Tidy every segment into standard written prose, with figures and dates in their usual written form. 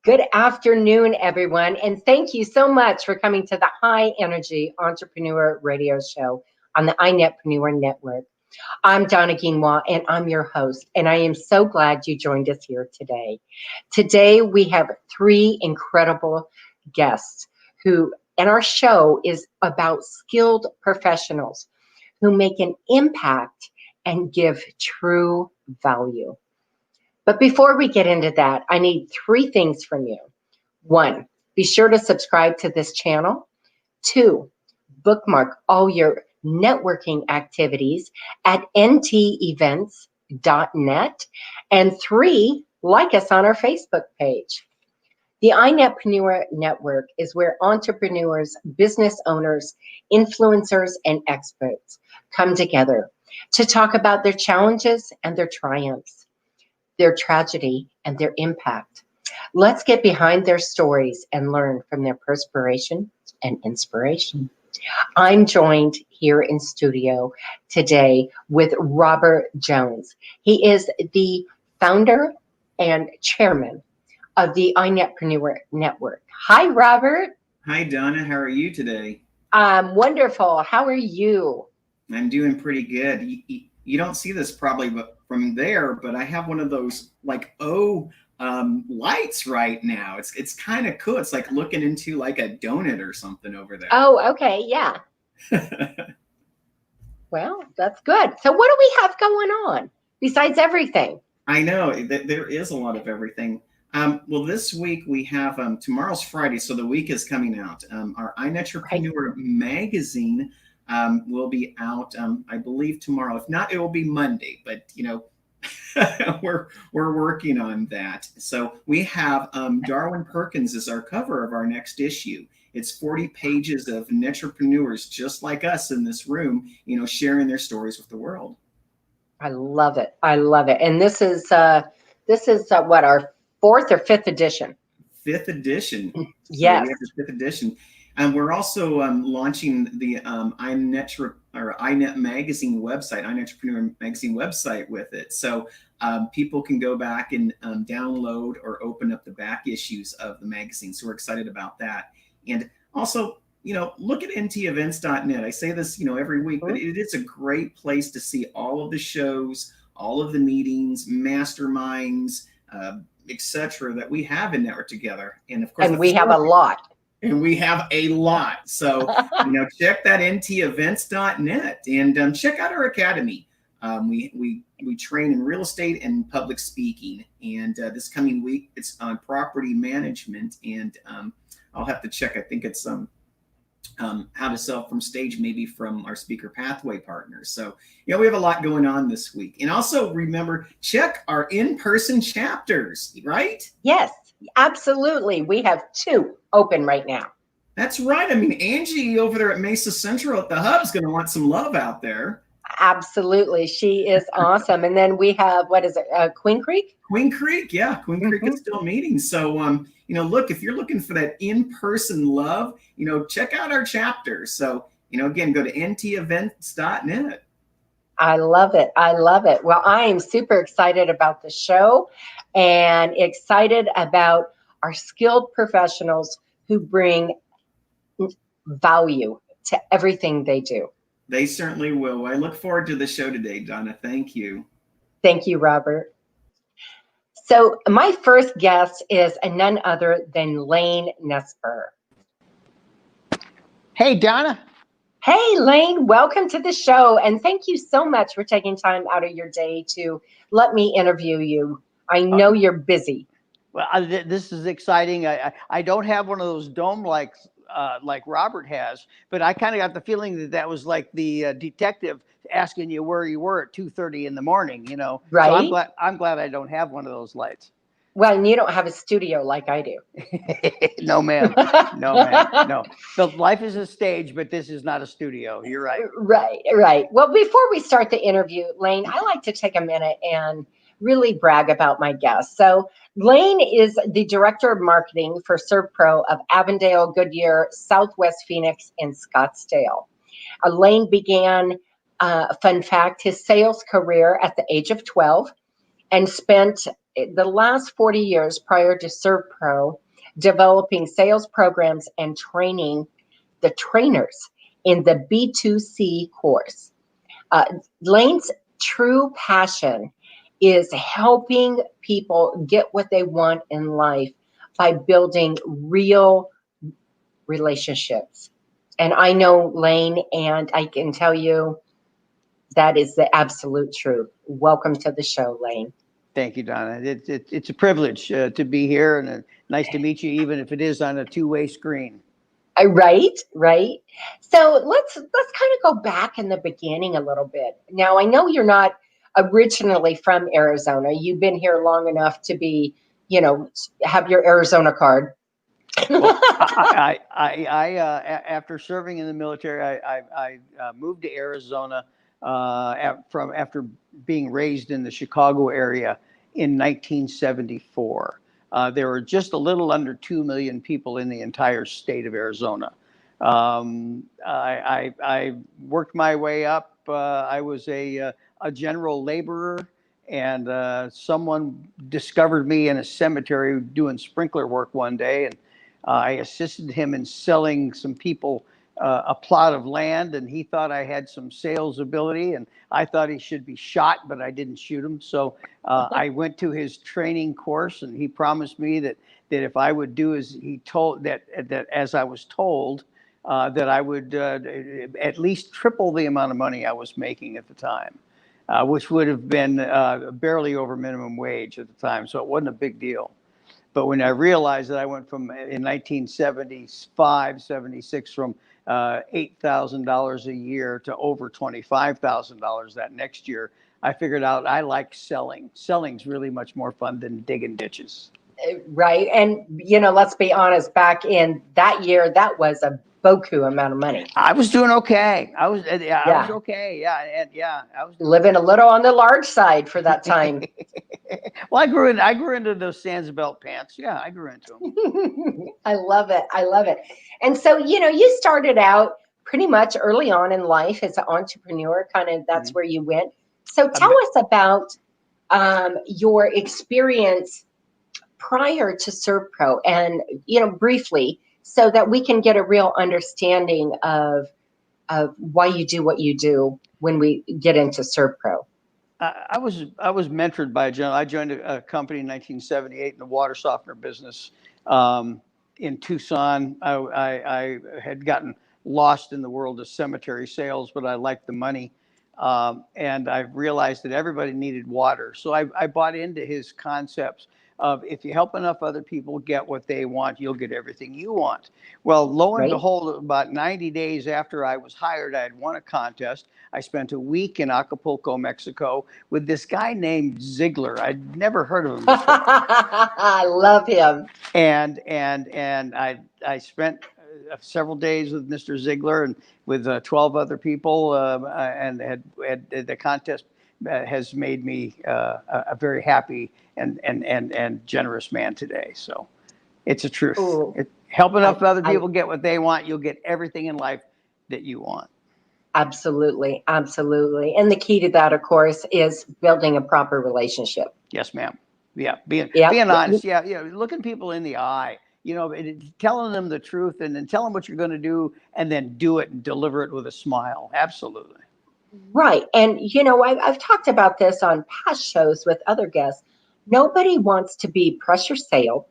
Good afternoon, everyone, and thank you so much for coming to the High Energy Entrepreneur Radio Show on the iNetpreneur Network. I'm Donna Guinouard, and I'm your host, and I am so glad you joined us here today. Today, we have three incredible guests and our show is about skilled professionals who make an impact and give true value. But before we get into that, I need three things from you. One, be sure to subscribe to this channel. Two, bookmark all your networking activities at ntevents.net. And three, like us on our Facebook page. The iNetpreneur Network is where entrepreneurs, business owners, influencers, and experts come together to talk about their challenges and their triumphs, their tragedy and their impact. Let's get behind their stories and learn from their perspiration and inspiration. I'm joined here in studio today with Robert Jones. He is the founder and chairman of the iNetpreneur Network. Hi, Robert. Hi, Donna. How are you today? I'm wonderful. How are you? I'm doing pretty good. You don't see this probably from there, but I have one of those lights right now. It's kind of cool. It's like looking into like a donut or something over there. Oh, okay. Yeah. Well, that's good. So what do we have going on besides everything? I know there is a lot of everything. Well, this week we have, tomorrow's Friday, so the week is coming out. Our iNetrepreneur magazine will be out, I believe tomorrow. If not, it will be Monday, but we're working on that. So we have Darwin Perkins as our cover of our next issue. It's 40 pages of netrepreneurs just like us in this room, sharing their stories with the world. I love it. I love it. And this is what, our fourth or fifth edition? Fifth edition. Yes. So we have the fifth edition. And we're also launching the iNet magazine website, iNetrepreneur magazine website with it. So people can go back and download or open up the back issues of the magazine. So we're excited about that. And also, look at ntevents.net. I say this, every week, but it is a great place to see all of the shows, all of the meetings, masterminds, etc. that we have in Network Together. And of course, we have a lot. And we have a lot. So, check that ntevents.net and check out our academy. We train in real estate and public speaking. And this coming week, it's on property management. And I'll have to check. I think it's how to sell from stage, maybe from our speaker pathway partners. So, we have a lot going on this week. And also remember, check our in-person chapters, right? Yes, absolutely. We have 2 open right now. That's right. I mean, Angie over there at Mesa Central at the Hub is going to want some love out there. Absolutely. She is awesome. And then we have, Queen Creek? Queen Creek. Yeah. Queen Creek is still meeting. So, look, if you're looking for that in-person love, check out our chapters. So, again, go to ntevents.net. I love it. I love it. Well, I am super excited about the show and excited about our skilled professionals who bring value to everything they do. They certainly will. I look forward to the show today, Donna. Thank you. Thank you, Robert. So my first guest is none other than Lane Nespar. Hey, Donna. Hey, Lane, welcome to the show. And thank you so much for taking time out of your day to let me interview you. I know you're busy. Well, this is exciting. I don't have one of those dome like Robert has, but I kind of got the feeling that was like the detective asking you where you were at 2:30 in the morning, Right. So I'm glad I don't have one of those lights. Well, and you don't have a studio like I do. No, ma'am. No, ma'am. No. So life is a stage, but this is not a studio. You're right. Right. Well, before we start the interview, Lane, I like to take a minute and really brag about my guest. So Lane is the director of marketing for ServPro of Avondale, Goodyear, Southwest Phoenix, and Scottsdale. Lane began, fun fact, his sales career at the age of 12 and spent the last 40 years prior to ServPro, developing sales programs and training the trainers in the B2C course. Lane's true passion is helping people get what they want in life by building real relationships. And I know Lane, and I can tell you that is the absolute truth. Welcome to the show, Lane. Thank you, Donna. It's a privilege to be here, and nice to meet you, even if it is on a two-way screen. Right. So let's kind of go back in the beginning a little bit. Now, I know you're not originally from Arizona. You've been here long enough to be, have your Arizona card. Well, after serving in the military, I moved to Arizona after being raised in the Chicago area in 1974. There were just a little under 2 million people in the entire state of Arizona. I worked my way up. I was a general laborer, and someone discovered me in a cemetery doing sprinkler work one day, and I assisted him in selling some people a plot of land, and he thought I had some sales ability, and I thought he should be shot, but I didn't shoot him. So I went to his training course, and he promised me that if I would do as he told, that as I was told, that I would at least triple the amount of money I was making at the time, which would have been barely over minimum wage at the time. So it wasn't a big deal. But when I realized that I went from, in 1975, 76, from $8,000 a year to over $25,000 that next year, I figured out I like selling. Selling's really much more fun than digging ditches. Right. And, let's be honest, back in that year, that was a boku amount of money. I was doing okay. I was okay. Yeah. I was living a little on the large side for that time. Well, I grew into those Sansa pants. Yeah, I grew into them. I love it. And so, you started out pretty much early on in life as an entrepreneur, kind of that's where you went. So tell us about your experience prior to ServPro, and, briefly, so that we can get a real understanding of why you do what you do when we get into ServPro. I was mentored by a gentleman. I joined a company in 1978 in the water softener business in Tucson. I had gotten lost in the world of cemetery sales, but I liked the money. And I realized that everybody needed water. So I bought into his concepts of, if you help enough other people get what they want, you'll get everything you want. Well, lo and behold, about 90 days after I was hired, I had won a contest. I spent a week in Acapulco, Mexico, with this guy named Ziegler. I'd never heard of him before. I love him. And I spent several days with Mr. Ziegler and with 12 other people, and had the contest has made me a very happy and generous man today. So it's a truth. Help enough other people get what they want, you'll get everything in life that you want. Absolutely. And the key to that, of course, is building a proper relationship. Yes, ma'am. Yeah, being honest. Yeah, looking people in the eye. Telling them the truth, and then tell them what you're going to do, and then do it and deliver it with a smile. Absolutely. Right. And, I've talked about this on past shows with other guests. Nobody wants to be pressure sale,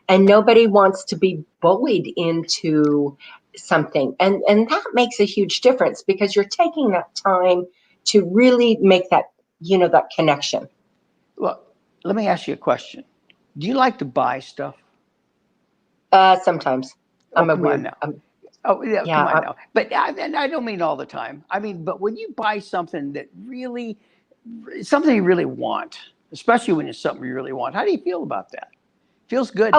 and nobody wants to be bullied into something. And that makes a huge difference, because you're taking that time to really make that, that connection. Well, let me ask you a question. Do you like to buy stuff? Sometimes. Come on now. But I don't mean all the time. I mean, but when you buy something you really want, especially when it's something you really want, how do you feel about that? Feels good.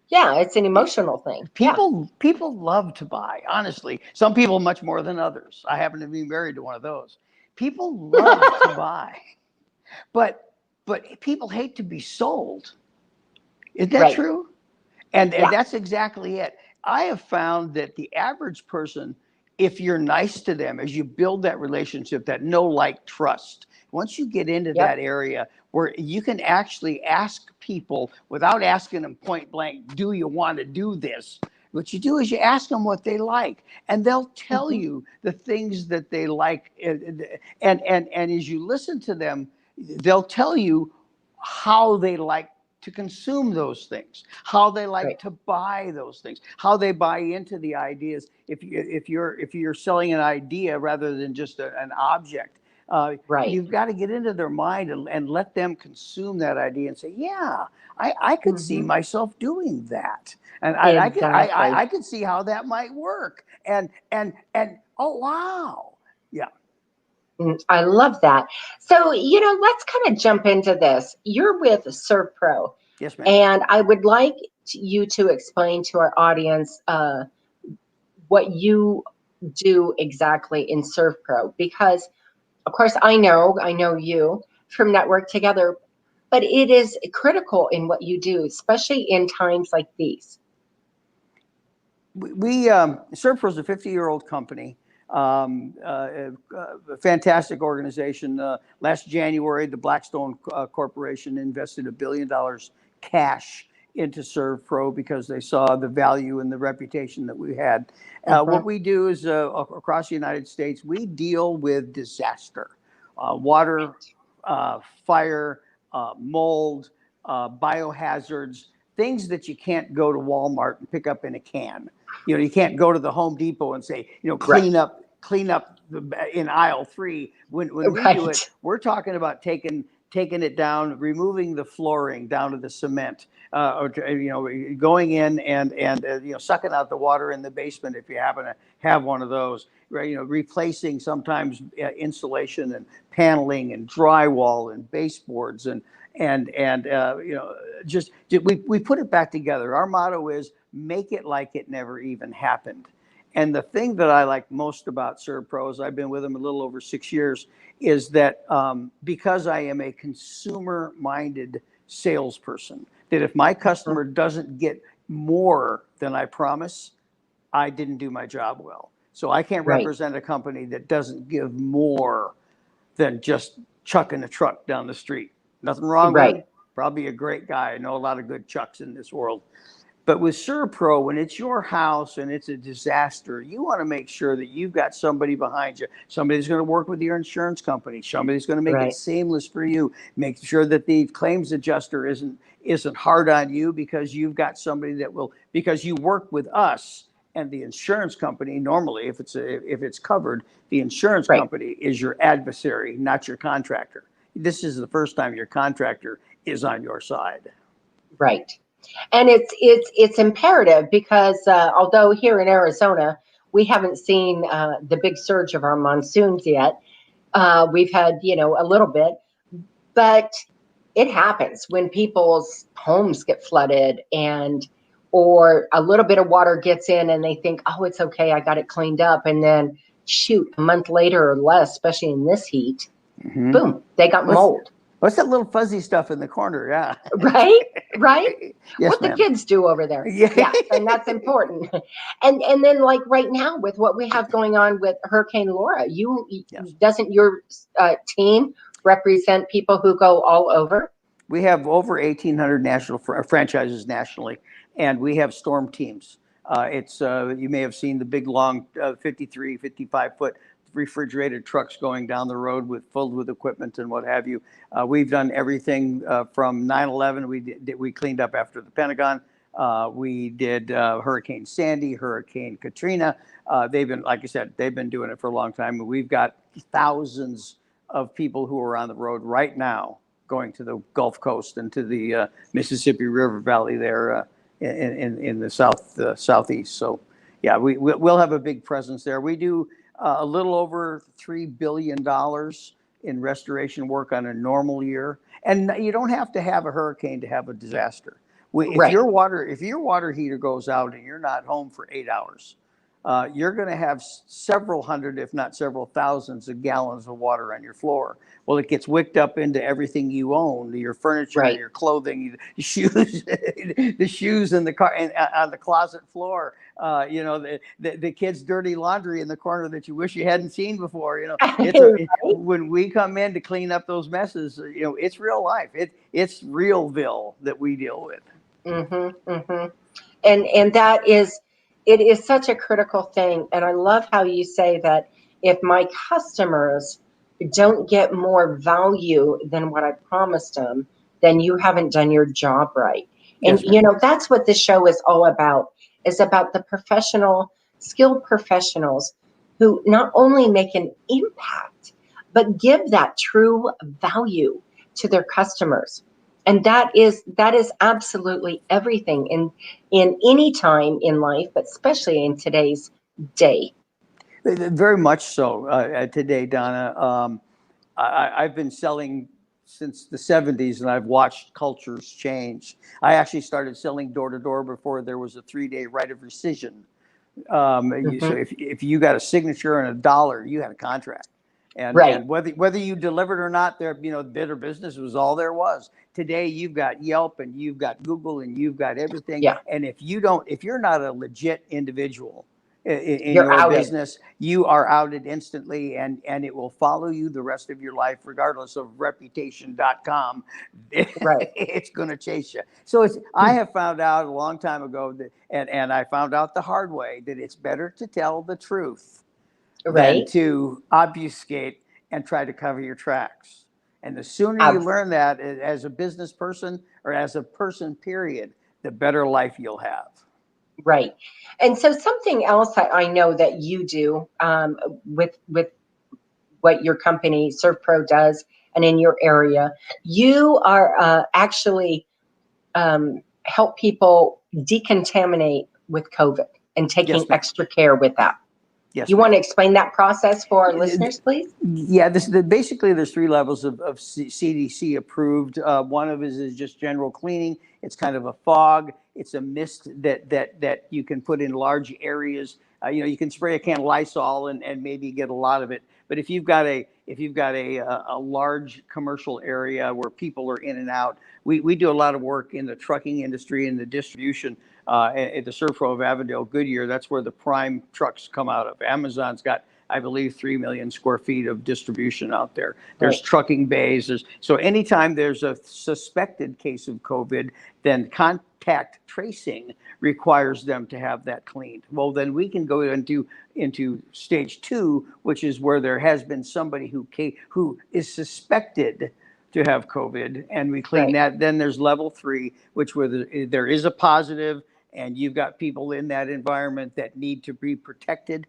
Yeah, it's an emotional thing. People love to buy, honestly. Some people much more than others. I happen to be married to one of those. People love to buy, but people hate to be sold. Isn't that true? And that's exactly it. I have found that the average person if you're nice to them, as you build that relationship, that know, like, trust, once you get into that area where you can actually ask people without asking them point blank, do you want to do this? What you do is you ask them what they like, and they'll tell you the things that they like. And as you listen to them, they'll tell you how they like to consume those things, how they like to buy those things, how they buy into the ideas. If you're selling an idea rather than just an object, you've got to get into their mind and let them consume that idea and say, yeah, I could see myself doing that, and I could see how that might work, and oh wow, yeah. I love that. So, let's kind of jump into this. You're with ServPro. Yes, ma'am. And I would like you to explain to our audience what you do exactly in ServPro, because, of course, I know you from Network Together, but it is critical in what you do, especially in times like these. ServPro is a 50-year-old company. A fantastic organization. Last January, the Blackstone Corporation invested $1 billion cash into ServPro because they saw the value and the reputation that we had. What we do is across the United States, we deal with disaster, water, fire, mold, biohazards, things that you can't go to Walmart and pick up in a can. You can't go to the Home Depot and say, clean up in aisle 3. When we do it, we're talking about taking it down, removing the flooring down to the cement, or going in and sucking out the water in the basement if you happen to have one of those. Replacing sometimes insulation and paneling and drywall and baseboards and we put it back together. Our motto is make it like it never even happened. And the thing that I like most about ServPro, is I've been with them a little over 6 years, is that because I am a consumer-minded salesperson, that if my customer doesn't get more than I promise, I didn't do my job well. So I can't represent a company that doesn't give more than just chucking a truck down the street. Nothing wrong with him. Probably a great guy. I know a lot of good Chucks in this world. But with ServPro, when it's your house and it's a disaster, you want to make sure that you've got somebody behind you, somebody who's going to work with your insurance company, somebody who's going to make it seamless for you, make sure that the claims adjuster isn't hard on you, because you've got somebody that will, because you work with us and the insurance company. Normally, if it's covered, the insurance company is your adversary, not your contractor. This is the first time your contractor is on your side. Right. And it's imperative because although here in Arizona, we haven't seen the big surge of our monsoons yet. We've had, a little bit, but it happens when people's homes get flooded or a little bit of water gets in and they think, oh, it's okay, I got it cleaned up. And then shoot, a month later or less, especially in this heat, boom, they got mold. What's that little fuzzy stuff in the corner? Yeah. Right? Yes, what ma'am. The kids do over there. Yeah, and that's important. And then like right now with what we have going on with Hurricane Laura, doesn't your team represent people who go all over? We have over 1,800 national franchises nationally, and we have storm teams. You may have seen the big long 53, 55-foot refrigerated trucks going down the road filled with equipment and what have you. We've done everything from 9/11. We cleaned up after the Pentagon. We did Hurricane Sandy, Hurricane Katrina. They've been, like I said, they've been doing it for a long time. And we've got thousands of people who are on the road right now going to the Gulf Coast and to the Mississippi River Valley there in the southeast. So yeah, we'll have a big presence there. We do a little over $3 billion in restoration work on a normal year. And you don't have to have a hurricane to have a disaster. If your water heater goes out and you're not home for 8 hours, you're going to have several hundred, if not several thousands of gallons of water on your floor. Well, it gets wicked up into everything you own, your furniture, Right. your clothing, your shoes, the shoes in the car and on the closet floor. You know, the kids' dirty laundry in the corner that you wish you hadn't seen before. You know, Right? when we come in to clean up those messes, you know, it's real life. It's realville that we deal with. Mm-hmm, mm-hmm. And that is, it is such a critical thing. And I love how you say that if my customers don't get more value than what I promised them, then you haven't done your job right. And Yes, ma'am. that's what this show is all about, is about the skilled professionals who not only make an impact, but give that true value to their customers. And that is absolutely everything in any time in life, but especially in today's day. Very much so today, Donna. I've been selling since the 70s and I've watched cultures change. I actually started selling door to door before there was a 3-day right of rescission. So Mhm. if you got a signature and $1, you had a contract. Right. And whether you delivered or not, there, Better Business was all there was. Today you've got Yelp and you've got Google and you've got everything. Yeah. And if you're not a legit individual in You're your outed. business, you are outed instantly, and it will follow you the rest of your life, regardless of reputation.com. Right. It's going to chase you. So I have found out a long time ago that, and I found out the hard way, that it's better to tell the truth than Right. to obfuscate and try to cover your tracks. And the sooner you Abs- learn that as a business person or as a person, period, the better life you'll have. right. And so something else that I know that you do with what your company ServPro does, and in your area, you are actually help people decontaminate with COVID and taking Yes, ma'am. extra care with that. Yes, You want ma'am. to explain that process for our listeners, please? Yeah, basically there's 3 levels of CDC approved. One of it is just general cleaning. It's kind of a fog. It's a mist that you can put in large areas. You can spray a can of Lysol and maybe get a lot of it. But if you've got a large commercial area where people are in and out, we do a lot of work in the trucking industry and the distribution. At the ServPro of Avondale, Goodyear, that's where the prime trucks come out of. Amazon's got, I believe, 3 million square feet of distribution out there. There's Right. trucking bays. So anytime there's a suspected case of COVID, then contact tracing requires them to have that cleaned. Well, then we can go into stage 2, which is where there has been somebody who is suspected to have COVID, and we clean Right. that. Then there's level 3, which where there is a positive, and you've got people in that environment that need to be protected,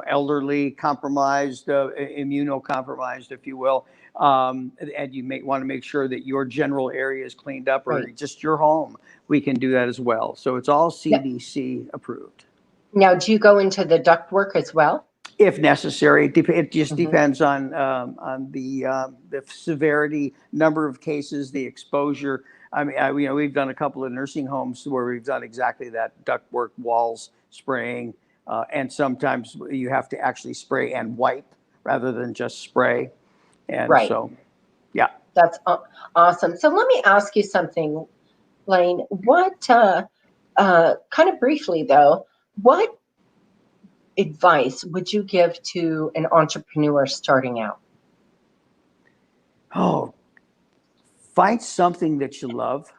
elderly, compromised, immunocompromised, if you will. And you may want to make sure that your general area is cleaned up, or Right. just your home. We can do that as well. So it's all Now, CDC approved. now, do you go into the duct work as well? If necessary, it just Hmm. depends on the severity, number of cases, the exposure. I mean, we've done a couple of nursing homes where we've done exactly that: ductwork, walls, spraying, and sometimes you have to actually spray and wipe rather than just spray. And Right. so, yeah. That's awesome. So let me ask you something, Lane. What, kind of briefly though, what advice would you give to an entrepreneur starting out? Oh, find something that you love.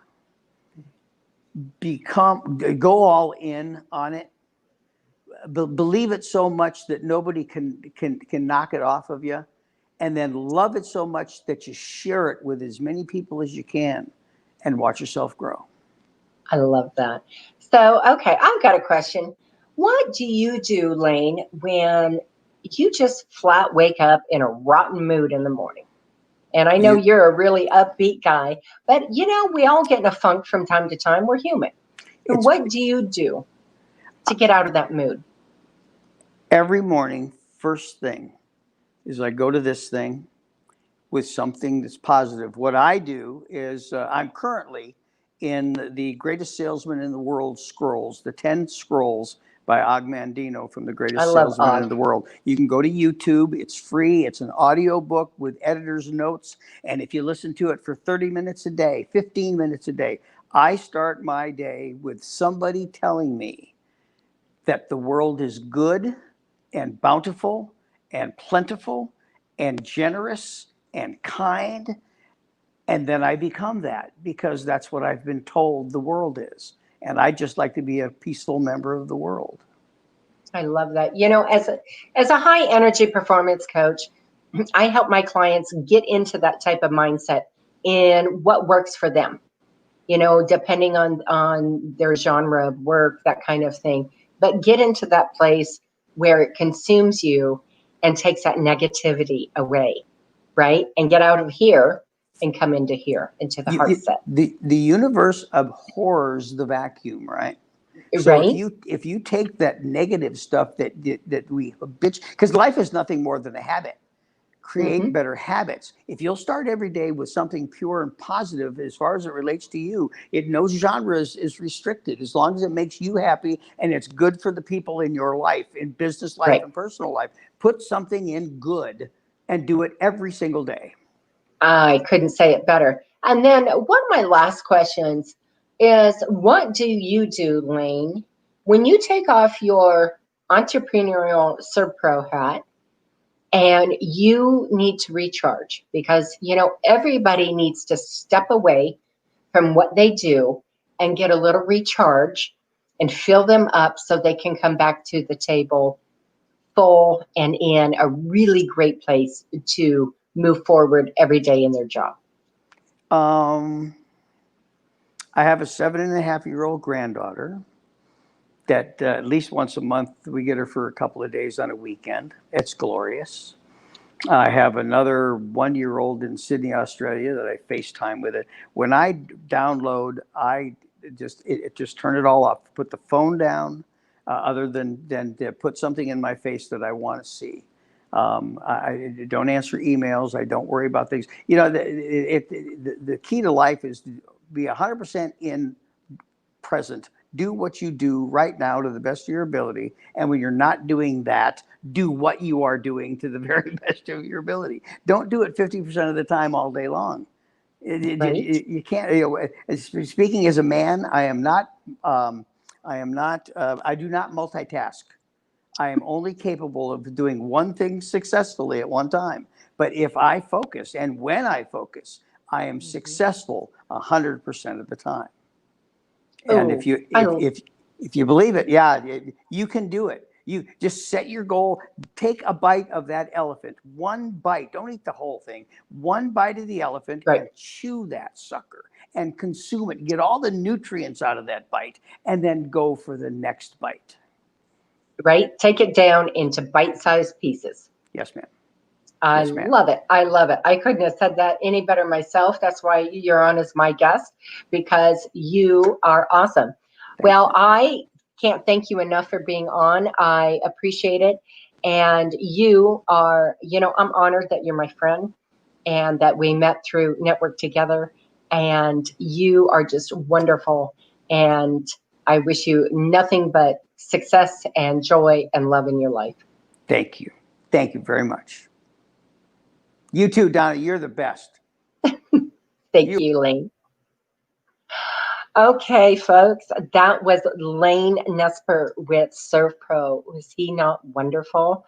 Go all in on it. Believe it so much that nobody can knock it off of you, and then love it so much that you share it with as many people as you can, and watch yourself grow. I love that. So, okay, I've got a question. What do you do, Lane, when you just flat wake up in a rotten mood in the morning? And I know You, you're a really upbeat guy, but we all get in a funk from time to time. We're human. So it's what do you do to get out of that mood? every morning. First thing is I go to this thing with something that's positive. What I do is I'm currently in the Greatest Salesman in the World scrolls, the 10 scrolls by Og Mandino from The I Greatest love Salesman in Og. the World. You can go to YouTube. It's free. It's an audio book with editor's notes. And if you listen to it for 30 minutes a day, 15 minutes a day, I start my day with somebody telling me that the world is good and bountiful and plentiful and generous and kind. And then I become that because that's what I've been told the world is. And I just like to be a peaceful member of the world. I love that. As a high energy performance coach, I help my clients get into that type of mindset in what works for them, depending on their genre of work, that kind of thing. But get into that place where it consumes you and takes that negativity away, right? And get out of here and come into here, into the heart set. The universe abhors the vacuum, right? So Right? if you take that negative stuff that we bitch, because life is nothing more than a habit. Create better habits. If you'll start every day with something pure and positive as far as it relates to you, no genre is restricted as long as it makes you happy and it's good for the people in your life, in business life Right. and personal life. Put something in good and do it every single day. I couldn't say it better. And then one of my last questions is, what do you do, Lane, when you take off your entrepreneurial Serpro hat and you need to recharge? Because, everybody needs to step away from what they do and get a little recharge and fill them up so they can come back to the table full and in a really great place to move forward every day in their job. I have a 7.5-year-old granddaughter that at least once a month we get her for a couple of days on a weekend. It's glorious. I have another 1-year-old in Sydney, Australia that I FaceTime with it. When I download, I just turn it all off. Put the phone down, other than to put something in my face that I want to see. I don't answer emails. I don't worry about things. The key to life is to be 100% in present. Do what you do right now to the best of your ability. And when you're not doing that, do what you are doing to the very best of your ability. Don't do it 50% of the time all day long. Right. You can't. Speaking as a man, I do not multitask. I am only capable of doing one thing successfully at one time. But if I focus, and when I focus, I am successful 100% of the time. And if you believe it, you can do it. You just set your goal. Take a bite of that elephant. One bite. Don't eat the whole thing. One bite of the elephant, right, and chew that sucker and consume it. Get all the nutrients out of that bite, and then go for the next bite. Right? Take it down into bite-sized pieces. Yes, ma'am. I love it. I love it. I couldn't have said that any better myself. That's why you're on as my guest, because you are awesome. Well, I can't thank you enough for being on. I appreciate it. And you are, I'm honored that you're my friend and that we met through Network Together. And you are just wonderful. And I wish you nothing but success and joy and love in your life. Thank you. Thank you very much. You too, Donna. You're the best. Thank you, Lane. Okay, folks, that was Lane Nespar with ServPro. Was he not wonderful?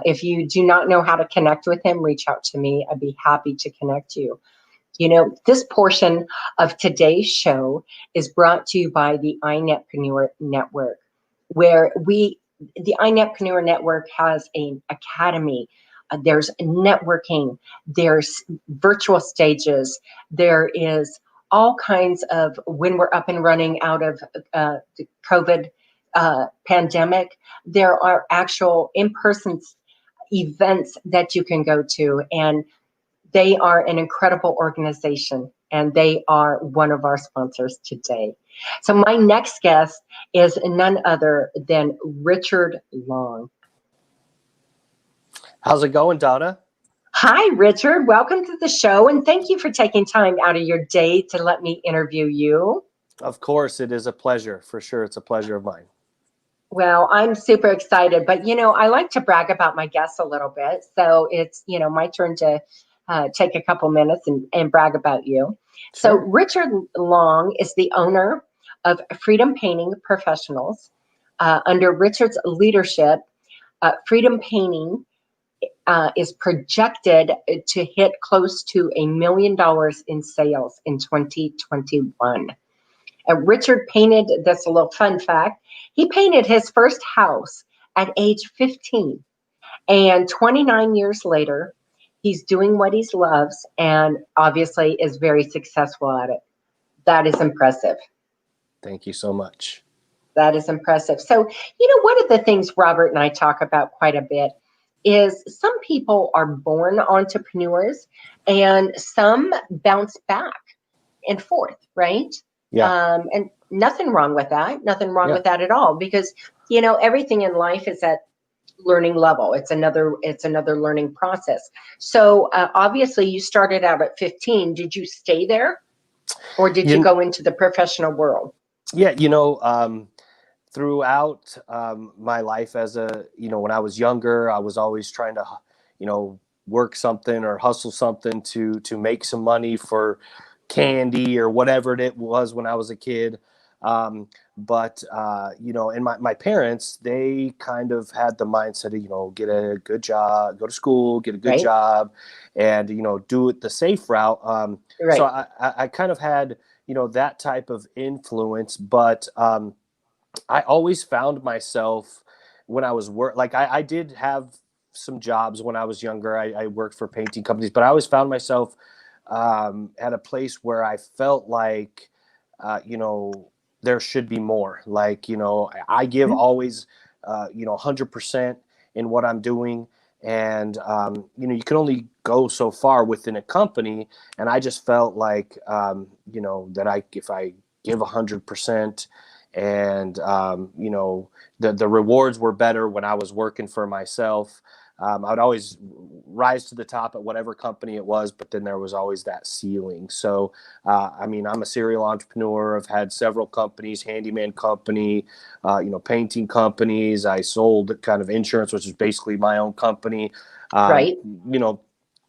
If you do not know how to connect with him, reach out to me. I'd be happy to connect you. This portion of today's show is brought to you by the iNetpreneur Network, where the iNetpreneur Network has an academy. There's networking, there's virtual stages, there is all kinds of, when we're up and running out of the COVID pandemic, there are actual in-person events that you can go to, and they are an incredible organization, and they are one of our sponsors today. So my next guest is none other than Richard Long. How's it going, Donna? Hi, Richard. Welcome to the show, and thank you for taking time out of your day to let me interview you. Of course, it is a pleasure. For sure, it's a pleasure of mine. Well, I'm super excited, but I like to brag about my guests a little bit. So it's, my turn to take a couple minutes and brag about you. So Sure. Richard Long is the owner of Freedom Painting Professionals. Under Richard's leadership, Freedom Painting is projected to hit close to $1 million in sales in 2021. Richard painted, that's a little fun fact, he painted his first house at age 15. And 29 years later, he's doing what he loves and obviously is very successful at it. That is impressive. Thank you so much. That is impressive. So, one of the things Robert and I talk about quite a bit is some people are born entrepreneurs and some bounce back and forth, right? Yeah. And nothing wrong with that. Nothing wrong Yeah. with that at all, because everything in life is at learning level. It's another learning process. So obviously, you started out at 15. Did you stay there, or did you go into the professional world? Yeah, throughout my life when I was younger, I was always trying to, work something or hustle something to make some money for candy or whatever it was when I was a kid. And my parents, they kind of had the mindset of, get a good job, go to school, get a good Right. job, and, do it the safe route. Right. So I kind of had, that type of influence, but I always found myself when I was I did have some jobs when I was younger. I worked for painting companies, but I always found myself at a place where I felt like, there should be more. I give always, 100% in what I'm doing. And, you can only go so far within a company. And I just felt like, if I give 100%, and the rewards were better when I was working for myself. I would always rise to the top at whatever company it was, but then there was always that ceiling. So I'm a serial entrepreneur. I've had several companies, handyman company, painting companies. I sold kind of insurance, which is basically my own company. Right.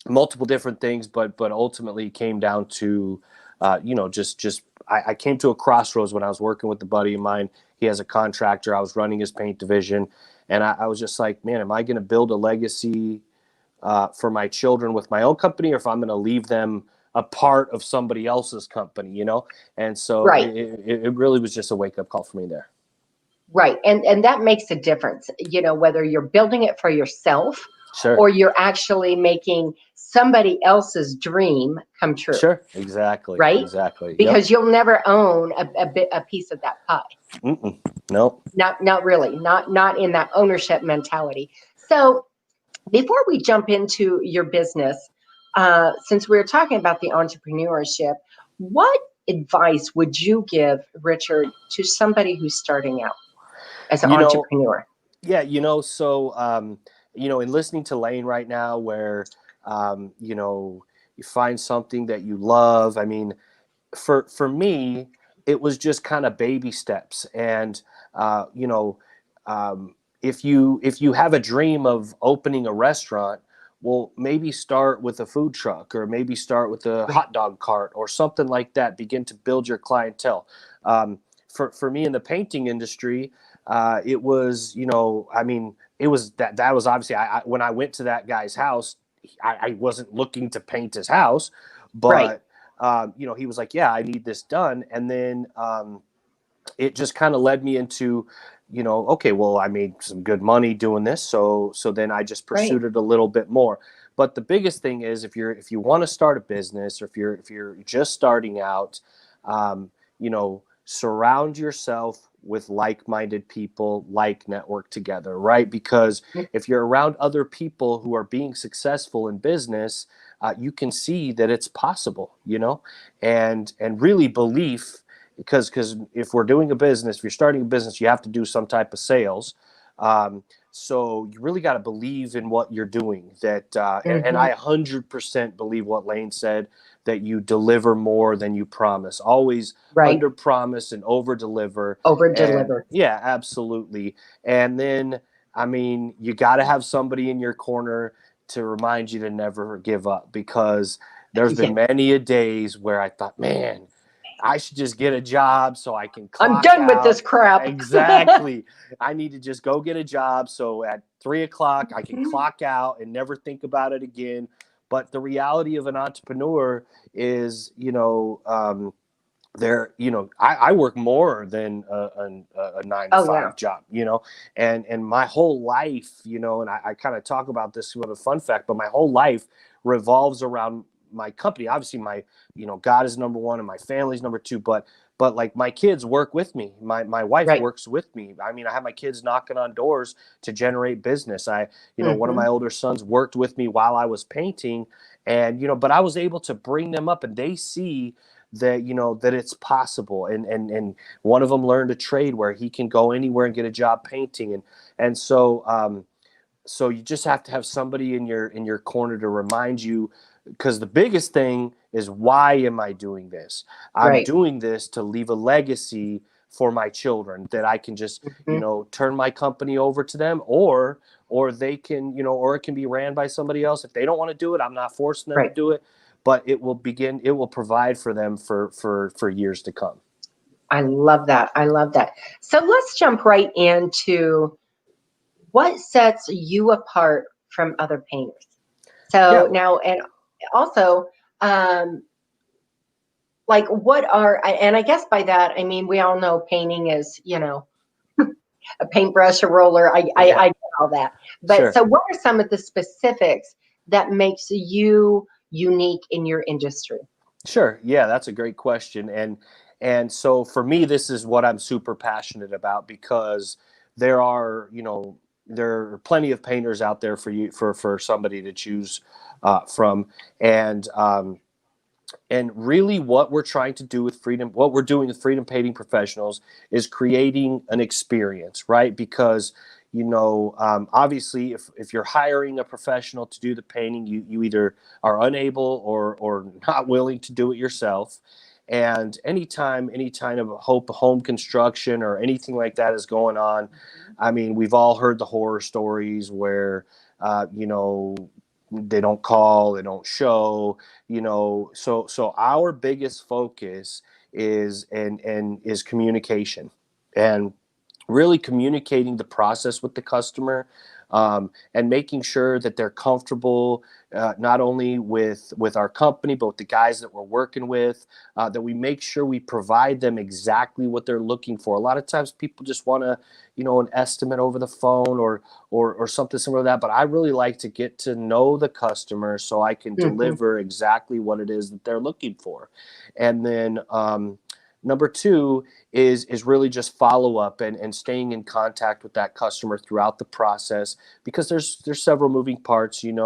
Multiple different things, but ultimately came down to just I came to a crossroads when I was working with a buddy of mine. He has a contractor. I was running his paint division. And I was just like, man, am I going to build a legacy for my children with my own company, or if I'm going to leave them a part of somebody else's company, And so Right. it really was just a wake-up call for me there. Right. And that makes a difference, whether you're building it for yourself, Sure. or you're actually making somebody else's dream come true. Sure. Exactly. Right. Exactly. Because you'll never own a piece of that pie. Mm-mm. Nope. Not really. Not in that ownership mentality. So before we jump into your business, since we're talking about the entrepreneurship, what advice would you give, Richard, to somebody who's starting out as an entrepreneur? Yeah, so in listening to Lane right now, where you find something that you love. I mean, for me, it was just kind of baby steps. And if you have a dream of opening a restaurant, well, maybe start with a food truck, or maybe start with a hot dog cart or something like that. Begin to build your clientele. For me in the painting industry, it was, it was that was obviously, when I went to that guy's house, I wasn't looking to paint his house, but Right. he was like, yeah, I need this done. And then it just kind of led me into, okay, well, I made some good money doing this. So then I just pursued it a little bit more. But the biggest thing is, if you want to start a business, or if you're just starting out, surround yourself with like-minded people, network together, right? Because if you're around other people who are being successful in business, you can see that it's possible, and really belief. Because if we're doing a business, if you're starting a business, you have to do some type of sales. So you really got to believe in what you're doing. And I 100% believe what Lane said, that you deliver more than you promise. Always Right. under promise and over deliver. Over deliver. Yeah, absolutely. And then, I mean, you got to have somebody in your corner to remind you to never give up, because there's been many a days where I thought, man, I should just get a job so I can clock I'm done out. with this crap. Exactly. I need to just go get a job so at 3 o'clock I can clock out and never think about it again. But the reality of an entrepreneur is, I work more than a 9-to-5 job, and my whole life, and I kind of talk about this with a fun fact, but my whole life revolves around my company. Obviously God is number one and my family's number two, but like my kids work with me. My wife works with me. I mean, I have my kids knocking on doors to generate business. One of my older sons worked with me while I was painting, and, but I was able to bring them up, and they see that, that it's possible. And one of them learned a trade where he can go anywhere and get a job painting. And so you just have to have somebody in your corner to remind you, because the biggest thing is, why am I doing this? I'm doing this to leave a legacy for my children, that I can just, turn my company over to them, or they can, or it can be ran by somebody else. If they don't want to do it, I'm not forcing them to do it, but it will provide for them for years to come. I love that. So let's jump right into what sets you apart from other painters. So now, and also, like, what are, and I guess by that, I mean, we all know painting is, a paintbrush, a roller. I get all that. But so what are some of the specifics that makes you unique in your industry? Sure. Yeah, that's a great question. And so for me, this is what I'm super passionate about, because there are plenty of painters out there for somebody to choose from. And really what we're trying to do with what we're doing with Freedom Painting Professionals is creating an experience, right? Because, obviously if you're hiring a professional to do the painting, you either are unable or not willing to do it yourself. And anytime any kind of home construction or anything like that is going on, I mean, we've all heard the horror stories where, they don't call, they don't show, so our biggest focus is communication, and really communicating the process with the customer, and making sure that they're comfortable, not only with our company, but with the guys that we're working with, that we make sure we provide them exactly what they're looking for. A lot of times people just want to, an estimate over the phone or something similar to that. But I really like to get to know the customer so I can deliver exactly what it is that they're looking for. And then, number two is really just follow up and staying in contact with that customer throughout the process, because there's several moving parts, and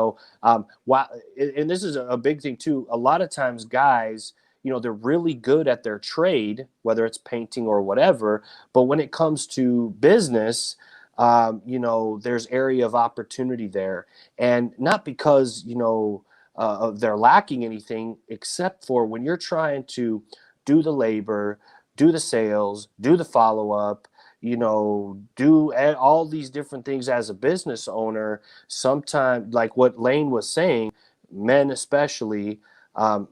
this is a big thing too. A lot of times guys, they're really good at their trade, whether it's painting or whatever, but when it comes to business, there's area of opportunity there, and not because, they're lacking anything, except for when you're trying to do the labor, do the sales, do the follow-up, do all these different things as a business owner. Sometimes, like what Lane was saying, men especially, they're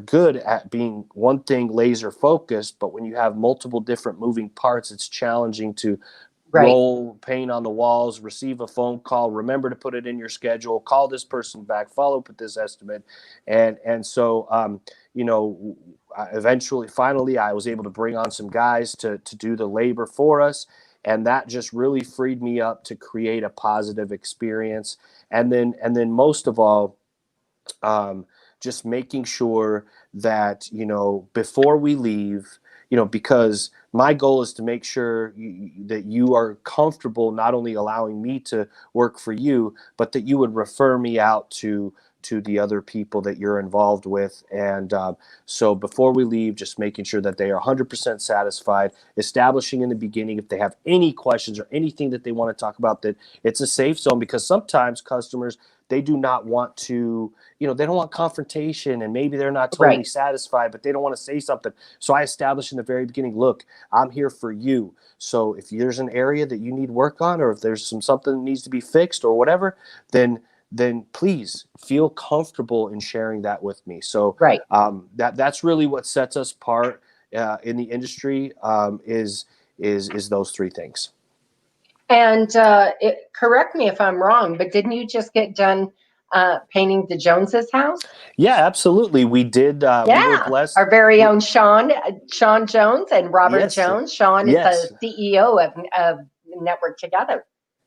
good at being one thing laser focused, but when you have multiple different moving parts, it's challenging to roll paint on the walls, receive a phone call, remember to put it in your schedule, call this person back, follow up with this estimate. And so, finally, I was able to bring on some guys to do the labor for us. And that just really freed me up to create a positive experience. And then most of all, just making sure that, before we leave, because my goal is to make sure that you are comfortable not only allowing me to work for you, but that you would refer me out to to the other people that you're involved with. And so before we leave, just making sure that they are 100% satisfied, establishing in the beginning, if they have any questions or anything that they want to talk about, that it's a safe zone, because sometimes customers, they do not want to, they don't want confrontation, and maybe they're not totally Right. satisfied, but they don't want to say something. So I established in the very beginning, look, I'm here for you. So if there's an area that you need work on, or if there's something that needs to be fixed or whatever, then please feel comfortable in sharing that with me. So Right. That's really what sets us apart in the industry, is those three things. And correct me if I'm wrong, but didn't you just get done painting the Joneses' house? Yeah, absolutely. We did. We were blessed. Our very own Sean Jones and Robert Yes. Jones. Sean Yes. is the CEO of Network Together.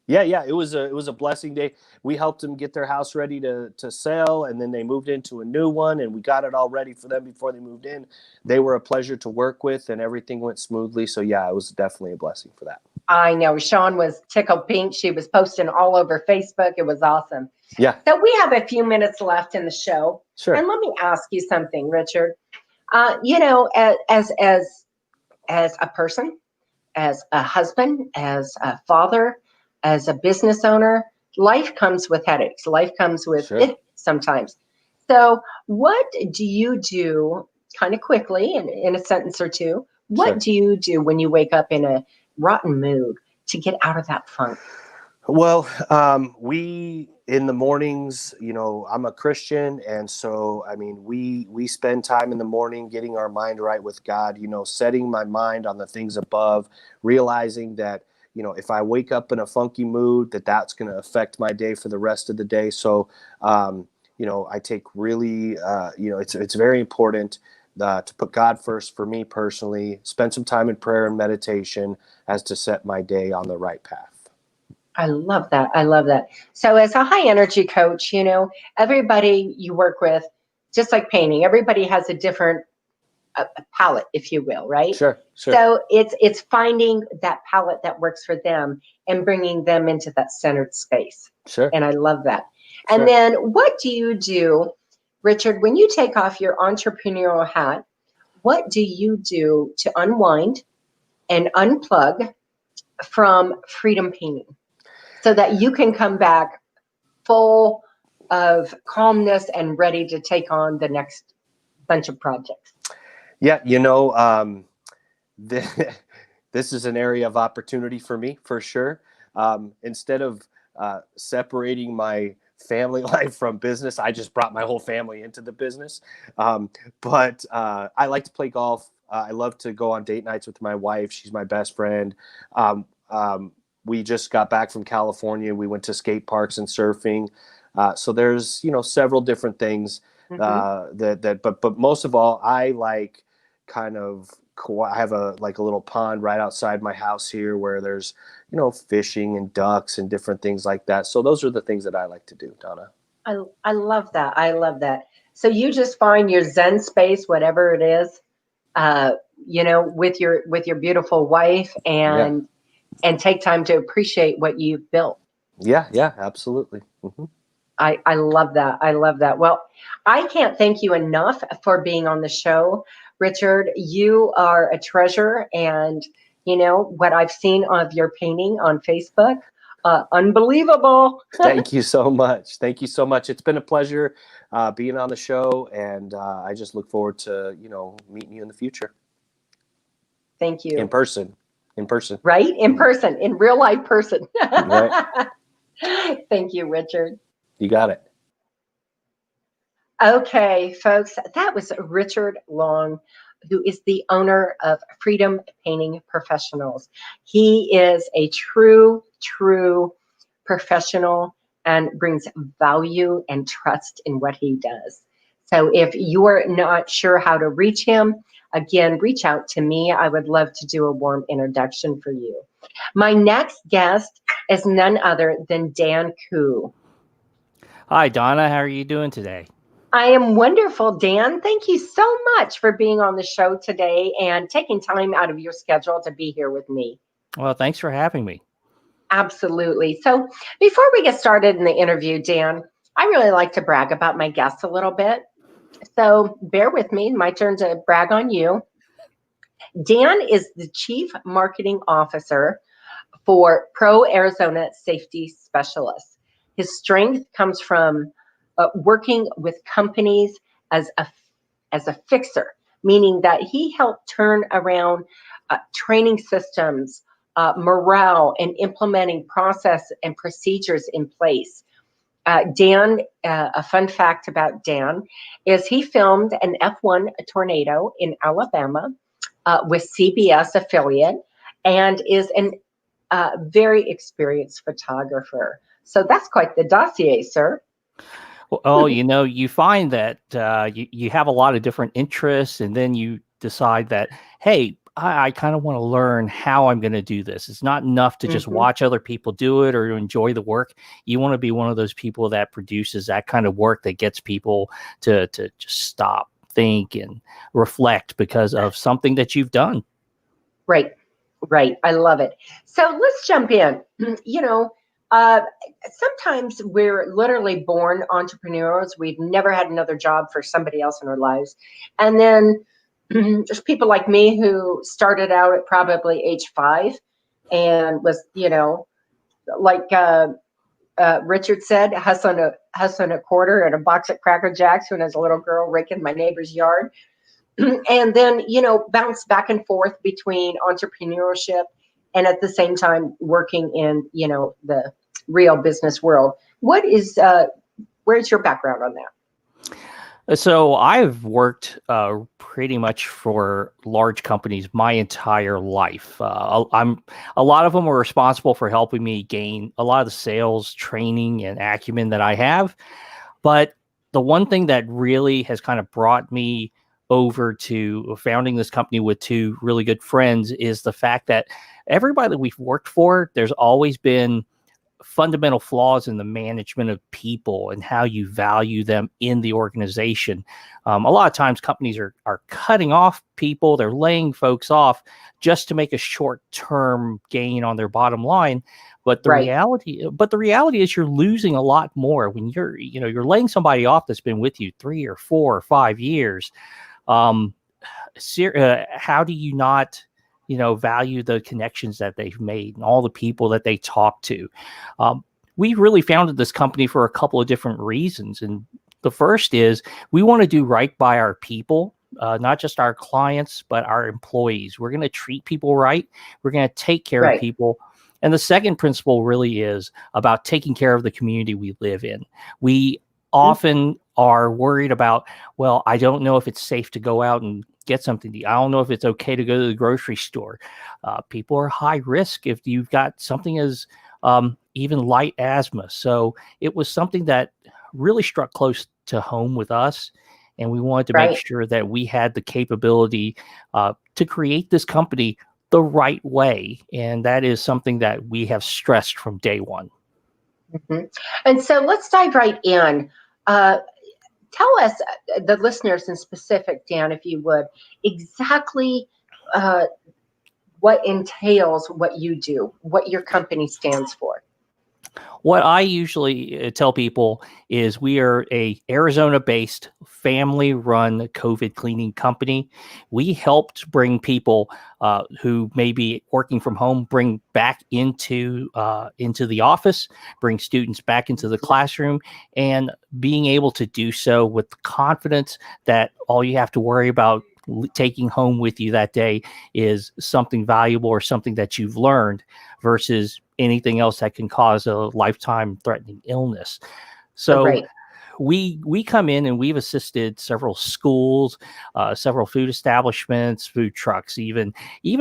Yeah. It was a blessing day. We helped them get their house ready to sell, and then they moved into a new one, and we got it all ready for them before they moved in. They were a pleasure to work with, and everything went smoothly. So yeah, it was definitely a blessing for that. I know Sean was tickled pink. She was posting all over Facebook. It was awesome. Yeah. So we have a few minutes left in the show. Sure. And let me ask you something, Richard. As a person, as a husband, as a father, as a business owner, life comes with headaches. Life comes with Sure. it sometimes. So what do you do, kind of quickly, in a sentence or two, what Sure. do you do when you wake up in a rotten mood to get out of that funk? Well, we in the mornings, I'm a Christian, and so we spend time in the morning getting our mind right with God, setting my mind on the things above, realizing that if I wake up in a funky mood, that's going to affect my day for the rest of the day. So I take really it's very important to put God first for me personally, spend some time in prayer and meditation as to set my day on the right path. I love that. I love that. So as a high energy coach, everybody you work with, just like painting, everybody has a different palette, if you will, right? Sure. So it's finding that palette that works for them and bringing them into that centered space. Sure. And I love that. Sure. And then what do you do, Richard, when you take off your entrepreneurial hat? What do you do to unwind and unplug from freedom painting so that you can come back full of calmness and ready to take on the next bunch of projects? Yeah, this is an area of opportunity for me, for sure. Instead of separating my family life from business, I just brought my whole family into the business. But I like to play golf. I love to go on date nights with my wife. She's my best friend. We just got back from California. We went to skate parks and surfing. So there's, several different things but most of all, I like I have a little pond right outside my house here where there's, fishing and ducks and different things like that. So those are the things that I like to do, Donna. I love that. I love that. So you just find your Zen space, whatever it is, with your beautiful wife and take time to appreciate what you've built. Yeah, absolutely. Mm-hmm. I love that. I love that. Well, I can't thank you enough for being on the show, Richard. You are a treasure, and what I've seen of your painting on Facebook, unbelievable. Thank you so much. Thank you so much. It's been a pleasure being on the show, and I just look forward to meeting you in the future. Thank you. In person. Right? In person, in real life person. Right. Thank you, Richard. You got it. Okay, folks, that was Richard Long, who is the owner of Freedom Painting Professionals. He is a true professional and brings value and trust in what he does. So if you're not sure how to reach him, again, reach out to me. I would love to do a warm introduction for you. My next guest is none other than Dan Khuu. Hi, Donna. How are you doing today? I am wonderful, Dan. Thank you so much for being on the show today and taking time out of your schedule to be here with me. Well, thanks for having me. Absolutely. So before we get started in the interview, Dan, I really like to brag about my guests a little bit. So bear with me. My turn to brag on you. Dan is the Chief Marketing Officer for Pro Arizona Safety Specialists. His strength comes from working with companies as a fixer, meaning that he helped turn around training systems, morale, and implementing process and procedures in place. Dan, a fun fact about Dan is he filmed an F1 tornado in Alabama with CBS affiliate and is an very experienced photographer. So that's quite the dossier, sir. Well, you find that you have a lot of different interests, and then you decide that, hey, I kind of want to learn how I'm going to do this. It's not enough to just watch other people do it or to enjoy the work. You want to be one of those people that produces that kind of work that gets people to just stop, think, and reflect because of something that you've done. Right. I love it. So let's jump in. Sometimes we're literally born entrepreneurs. We've never had another job for somebody else in our lives. And then there's people like me who started out at probably age 5 and was, like Richard said, hustling a quarter and a box of Cracker Jacks when I was a little girl raking my neighbor's yard. And then, bounce back and forth between entrepreneurship and at the same time working in, the real business world. Where's your background on that? So I've worked pretty much for large companies my entire life. A lot of them were responsible for helping me gain a lot of the sales training and acumen that I have. But the one thing that really has kind of brought me over to founding this company with 2 really good friends is the fact that everybody that we've worked for, there's always been fundamental flaws in the management of people and how you value them in the organization. A lot of times companies are cutting off people, they're laying folks off just to make a short-term gain on their bottom line. But the reality is you're losing a lot more when you're laying somebody off that's been with you 3 or 4 or 5 years. How do you not value the connections that they've made and all the people that they talk to? We really founded this company for a couple of different reasons. And the first is we want to do right by our people, not just our clients, but our employees. We're going to treat people right. We're going to take care of people. And the second principle really is about taking care of the community we live in. We often are worried about, well, I don't know if it's safe to go out and get something to eat. I don't know if it's okay to go to the grocery store. People are high risk if you've got something as even light asthma. So it was something that really struck close to home with us. And we wanted to make sure that we had the capability to create this company the right way. And that is something that we have stressed from day one. And so let's dive right in. Tell us, the listeners in specific, Dan, if you would, exactly what entails what you do, what your company stands for. What I usually tell people is we are a Arizona-based family-run COVID cleaning company. We helped bring people who may be working from home, bring back into the office, bring students back into the classroom, and being able to do so with confidence that all you have to worry about taking home with you that day is something valuable or something that you've learned versus anything else that can cause a lifetime threatening illness. So we come in and we've assisted several schools, several food establishments, food trucks, even